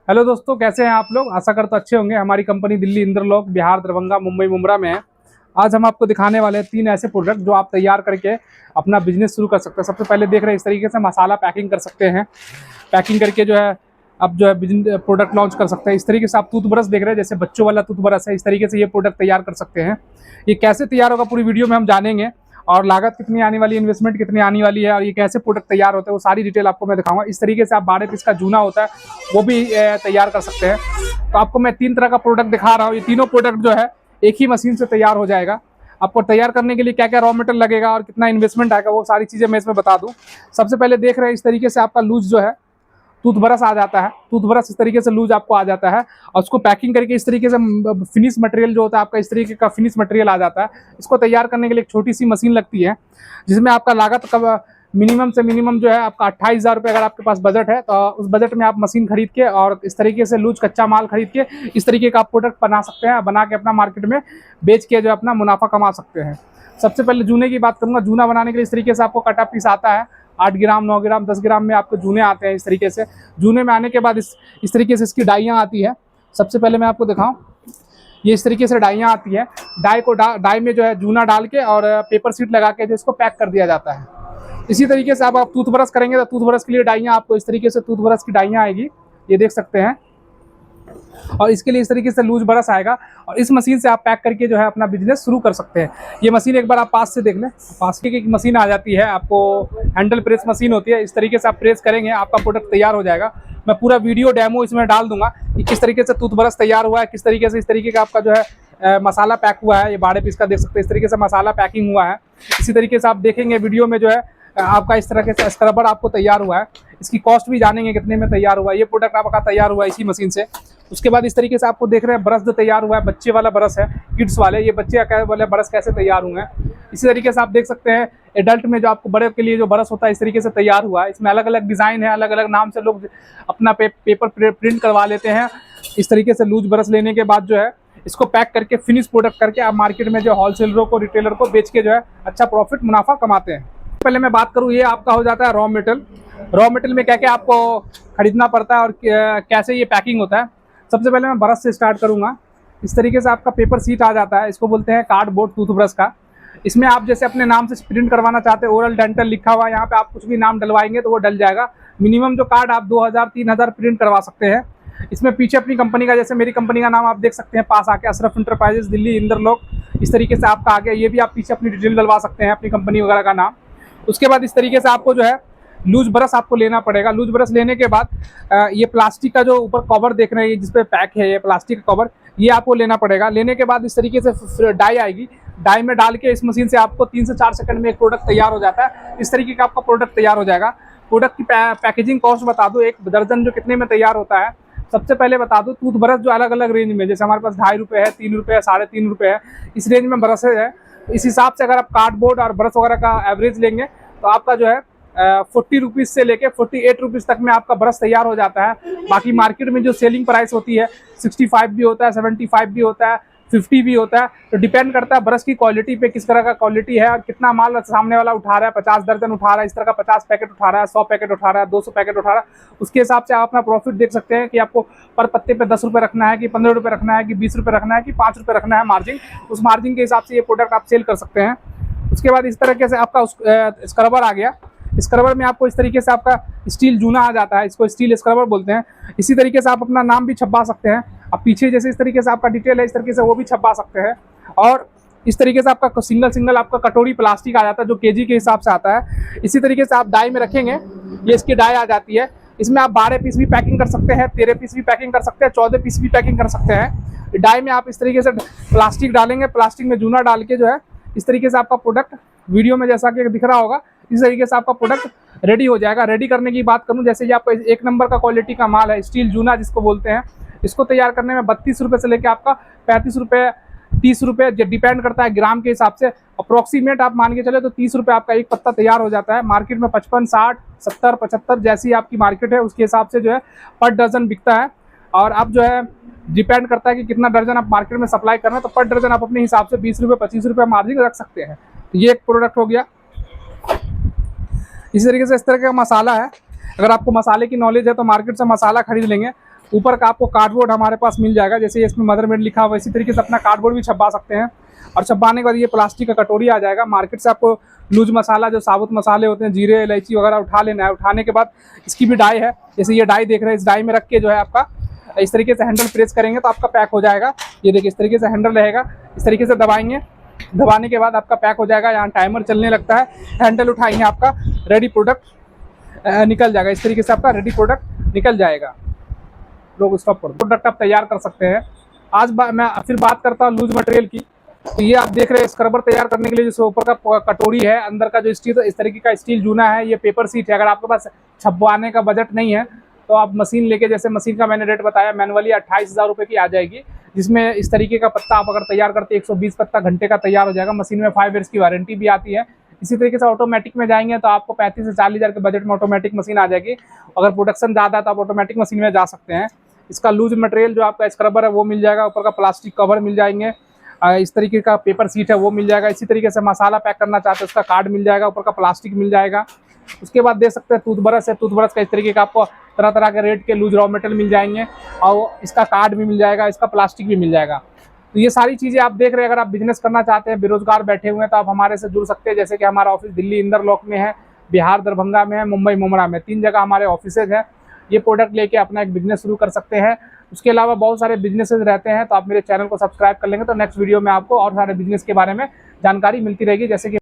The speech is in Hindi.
हेलो दोस्तों, कैसे हैं आप लोग। आशा करता अच्छे होंगे। हमारी कंपनी दिल्ली, इंद्रलोक, बिहार, दरभंगा, मुंबई, मुंब्रा में है। आज हम आपको दिखाने वाले हैं 3 ऐसे प्रोडक्ट जो आप तैयार करके अपना बिजनेस शुरू कर सकते हैं। सबसे पहले देख रहे हैं इस तरीके से मसाला पैकिंग कर सकते हैं। पैकिंग करके जो है अब जो है बिजनेस प्रोडक्ट लॉन्च कर सकते हैं। इस तरीके से आप टूथब्रश देख रहे हैं, जैसे बच्चों वाला टूथब्रश है, इस तरीके से ये प्रोडक्ट तैयार कर सकते हैं। ये कैसे तैयार होगा पूरी वीडियो में हम जानेंगे, और लागत कितनी आने वाली है, इन्वेस्टमेंट कितनी आने वाली है, और ये कैसे प्रोडक्ट तैयार होते हैं वो सारी डिटेल आपको मैं दिखाऊंगा। इस तरीके से आप 12 पीस का जूना होता है वो भी तैयार कर सकते हैं। तो आपको मैं 3 तरह का प्रोडक्ट दिखा रहा हूँ। ये तीनों प्रोडक्ट जो है एक ही मशीन से तैयार हो जाएगा। आपको तैयार करने के लिए क्या क्या रॉ मटेरियल लगेगा और कितना इन्वेस्टमेंट आएगा वो सारी चीज़ें मैं इसमें बता दूँ। सबसे पहले देख रहे हैं इस तरीके से आपका लूज जो है टूथब्रश आ जाता है। टूथब्रश इस तरीके से लूज आपको आ जाता है, और उसको पैकिंग करके इस तरीके से फिनिश मटेरियल जो होता है आपका, इस तरीके का फिनिश मटेरियल आ जाता है। इसको तैयार करने के लिए एक छोटी सी मशीन लगती है, जिसमें आपका लागत का मिनिमम से मिनिमम जो है आपका 28,000 रुपये अगर आपके पास बजट है, तो उस बजट में आप मशीन खरीद के और इस तरीके से लूज कच्चा माल खरीद के इस तरीके का आप प्रोडक्ट बना सकते हैं। बना के अपना मार्केट में बेच के जो अपना मुनाफा कमा सकते हैं। सबसे पहले जूने की बात करूंगा। जूना बनाने के लिए इस तरीके से आपको कटा पीस आता है। 8 ग्राम, 9 ग्राम, 10 ग्राम में आपको जूने आते हैं। इस तरीके से जूने में आने के बाद इस तरीके से इसकी डाइयाँ आती है। सबसे पहले मैं आपको दिखाऊं, ये इस तरीके से डाइयाँ आती है। डाई में जो है जूना डाल के और पेपर सीट लगा के जो इसको पैक कर दिया जाता है। इसी तरीके से आप टूथब्रश करेंगे तो टूथब्रश के लिए डाइयाँ आपको इस तरीके से टूथब्रश की डाइयाँ आएगी, ये देख सकते हैं। और इसके लिए इस तरीके से लूज ब्रश आएगा, और इस मशीन से आप पैक करके जो है अपना बिजनेस शुरू कर सकते हैं। ये मशीन एक बार आप पास से देख लें। पास की एक मशीन आ जाती है, आपको हैंडल प्रेस मशीन होती है। इस तरीके से आप प्रेस करेंगे, आपका प्रोडक्ट तैयार हो जाएगा। मैं पूरा वीडियो डेमो इसमें डाल दूंगा कि किस तरीके से टूथब्रश तैयार हुआ है, किस तरीके से इस तरीके का आपका जो है मसाला पैक हुआ है। ये 12 पीस का देख सकते हैं, इस तरीके से मसाला पैकिंग हुआ है। इसी तरीके से आप देखेंगे वीडियो में जो है आपका इस तरह के स्क्रबर आपको तैयार हुआ है। इसकी कॉस्ट भी जानेंगे कितने में तैयार हुआ है। ये प्रोडक्ट आपका तैयार हुआ है इसी मशीन से। उसके बाद इस तरीके से आपको देख रहे हैं ब्रश जो तैयार हुआ है, बच्चे वाला ब्रश है, किड्स वाले। ये बच्चे वाले ब्रश कैसे तैयार हुए हैं, इसी तरीके से आप देख सकते हैं। एडल्ट में जो आपको बड़े के लिए जो ब्रश होता है इस तरीके से तैयार हुआ है। इसमें अलग अलग डिज़ाइन है, अलग अलग नाम से लोग अपना पेपर प्रिंट करवा लेते हैं। इस तरीके से लूज ब्रश लेने के बाद जो है इसको पैक करके फिनिश प्रोडक्ट करके आप मार्केट में जो होलसेलरों को, रिटेलर को बेच के जो है अच्छा प्रॉफिट मुनाफा कमाते हैं। पहले मैं बात करूँ, ये आपका हो जाता है रॉ मटेरियल। रॉ मटेरियल में क्या क्या आपको खरीदना पड़ता है और कैसे ये पैकिंग होता है। सबसे पहले मैं ब्रश से स्टार्ट करूँगा। इस तरीके से आपका पेपर सीट आ जाता है, इसको बोलते हैं कार्डबोर्ड टूथब्रश का। इसमें आप जैसे अपने नाम से प्रिंट करवाना चाहते हैं, ओरल डेंटल लिखा हुआ है, यहाँ पे आप कुछ भी नाम डलवाएंगे तो वो डल जाएगा। मिनिमम जो कार्ड आप 2000-3000 प्रिंट करवा सकते हैं। इसमें पीछे अपनी कंपनी का, जैसे मेरी कंपनी का नाम आप देख सकते हैं पास आके, अशरफ इंटरप्राइजेस दिल्ली, इंद्रलोक। इस तरीके से आपका आगे ये भी आप पीछे अपनी डिटेल डलवा सकते हैं, अपनी कंपनी वगैरह का नाम। उसके बाद इस तरीके से आपको जो है लूज ब्रश आपको लेना पड़ेगा। लूज ब्रश लेने के बाद ये प्लास्टिक का जो ऊपर कवर देख रहे हैं, जिस पे पैक है ये प्लास्टिक का कवर, ये आपको लेना पड़ेगा। लेने के बाद इस तरीके से डाई आएगी। डाई में डाल के इस मशीन से आपको 3 से 4 सेकंड में एक प्रोडक्ट तैयार हो जाता है। इस तरीके का आपका प्रोडक्ट तैयार हो जाएगा। प्रोडक्ट की पैकेजिंग कॉस्ट बता दो, एक दर्जन जो कितने में तैयार होता है। सबसे पहले बता दूं, टूथब्रश जो अलग अलग रेंज में, जैसे हमारे पास 2.5 रुपये है, 3 रुपये है, 3.5 रुपये है, इस रेंज में ब्रशेज है। इस हिसाब से अगर आप कार्डबोर्ड और ब्रश वगैरह का एवरेज लेंगे तो आपका जो है 40 रुपीज़ से लेके 48 रुपीज़ तक में आपका ब्रश तैयार हो जाता है। बाकी मार्केट में जो सेलिंग प्राइस होती है 65 भी होता है, 75 भी होता है, 50 भी होता है। तो डिपेंड करता है ब्रश की क्वालिटी पे, किस तरह का क्वालिटी है और कितना माल सामने वाला उठा रहा है। 50 दर्जन उठा रहा है, इस तरह का 50 पैकेट उठा रहा है, 100 पैकेट उठा रहा है, 200 पैकेट उठा रहा है, उसके हिसाब से आप अपना प्रॉफिट देख सकते हैं कि आपको पर पत्ते पे 10 रुपये रखना है, कि 15 रुपये रखना है, कि 20 रुपये रखना है, कि 5 रुपये रखना है मार्जिन। उस मार्जिन के हिसाब से ये प्रोडक्ट आप सेल कर सकते हैं। उसके बाद इस तरीके से आपका स्क्रबर आ गया। स्क्रबर में आपको इस तरीके से आपका स्टील जूना आ जाता है, इसको स्टील स्क्रबर बोलते हैं। इसी तरीके से आप अपना नाम भी छपवा सकते हैं। अब पीछे जैसे इस तरीके से आपका डिटेल है, इस तरीके से वो भी छपवा सकते हैं। और इस तरीके से आपका सिंगल आपका कटोरी प्लास्टिक आ जाता है, जो केजी के हिसाब से आता है। इसी तरीके से आप डाई में रखेंगे, ये इसकी डाई आ जाती है। इसमें आप 12 पीस भी पैकिंग कर सकते हैं, 13 पीस भी पैकिंग कर सकते हैं, 14 पीस भी पैकिंग कर सकते हैं। डाई में आप इस तरीके से प्लास्टिक डालेंगे, प्लास्टिक में जूना डाल के जो है इस तरीके से आपका प्रोडक्ट वीडियो में जैसा कि दिख रहा होगा, इस तरीके से आपका प्रोडक्ट रेडी हो जाएगा। रेडी करने की बात करूं, जैसे ये आपका 1 नंबर का क्वालिटी का माल है, स्टील जूना जिसको बोलते हैं। इसको तैयार करने में 32 रुपये से लेकर आपका 35 रुपये, 30 रुपये, डिपेंड करता है ग्राम के हिसाब से। अप्रोक्सीमेट आप मान के चले तो 30 रुपये आपका एक पत्ता तैयार हो जाता है। मार्केट में 55, 60, 70, 75 जैसी आपकी मार्केट है उसके हिसाब से जो है पर डजन बिकता है। और अब जो है डिपेंड करता है कि कितना दर्जन आप मार्केट में सप्लाई करना है, तो पर दर्जन आप अपने हिसाब से 20 रुपये, 25 रुपये मार्जिन रख सकते हैं। ये एक प्रोडक्ट हो गया। इसी तरीके से इस तरह का मसाला है। अगर आपको मसाले की नॉलेज है तो मार्केट से मसाला खरीद लेंगे। ऊपर का आपको कार्डबोर्ड हमारे पास मिल जाएगा, जैसे इसमें मदरमेड लिखा हुआ, इसी तरीके से अपना कार्डबोर्ड भी छपवा सकते हैं। और छपवाने के बाद ये प्लास्टिक का कटोरी आ जाएगा। मार्केट से आपको लूज मसाला, जो साबुत मसाले होते हैं, जीरे इलायची वगैरह उठा लेना है। उठाने के बाद इसकी भी डाई है, जैसे ये डाई देख रहे हैं, इस डाई में रख के जो है आपका इस तरीके से हैंडल प्रेस करेंगे तो आपका पैक हो जाएगा। ये देखिए इस तरीके से हैंडल रहेगा, इस तरीके से दबाएंगे, दबाने के बाद आपका पैक हो जाएगा। यहाँ टाइमर चलने लगता है, हैंडल उठाएंगे, आपका रेडी प्रोडक्ट निकल जाएगा। इस तरीके से आपका रेडी प्रोडक्ट निकल जाएगा। लोग स्टॉप कर दो, प्रोडक्ट आप तैयार कर सकते हैं। आज मैं फिर बात करता हूँ लूज मटेरियल की। तो ये आप देख रहे हैं स्क्रबर तैयार करने के लिए जो ऊपर का कटोरी है, अंदर का जो स्टील, इस तरीके का स्टील जूना है, ये पेपर सीट है। अगर आपके पास छपवाने का बजट नहीं है तो आप मशीन लेके, जैसे मशीन का मैंने रेट बताया, मैनुअली 28,000 रुपये की आ जाएगी, जिसमें इस तरीके का पत्ता आप अगर तैयार करते हैं 120 पत्ता घंटे का तैयार हो जाएगा। मशीन में 5 ईयर्स की वारंटी भी आती है। इसी तरीके से ऑटोमेटिक में जाएंगे तो आपको 35 से 40 हज़ार के बजट में ऑटोमेटिक मशीन आ जाएगी। अगर प्रोडक्शन ज़्यादा है तो आप ऑटोमेटिक मशीन में जा सकते हैं। इसका लूज मटेरियल जो आपका स्क्रबर है वो मिल जाएगा, ऊपर का प्लास्टिक कवर मिल जाएंगे, इस तरीके का पेपर सीट है वो मिल जाएगा। इसी तरीके से मसाला पैक करना चाहते हैं उसका कार्ड मिल जाएगा, ऊपर का प्लास्टिक मिल जाएगा। उसके बाद देख सकते हैं टूथब्रश है, टूथब्रश का इस तरीके का आपको तरह तरह के रेट के लूज रॉ मटेरियल मिल जाएंगे, और इसका कार्ड भी मिल जाएगा, इसका प्लास्टिक भी मिल जाएगा। तो ये सारी चीज़ें आप देख रहे हैं। अगर आप बिजनेस करना चाहते हैं, बेरोजगार बैठे हुए हैं, तो आप हमारे से जुड़ सकते हैं। जैसे कि हमारा ऑफिस दिल्ली इंदरलॉक में है, बिहार दरभंगा में है, मुंबई मुमरा में, 3 जगह हमारे ऑफिसेज हैं। ये प्रोडक्ट लेके अपना एक बिजनेस शुरू कर सकते हैं। उसके अलावा बहुत सारे बिजनेसेस रहते हैं, तो आप मेरे चैनल को सब्सक्राइब कर लेंगे तो नेक्स्ट वीडियो में आपको और सारे बिजनेस के बारे में जानकारी मिलती रहेगी। जैसे कि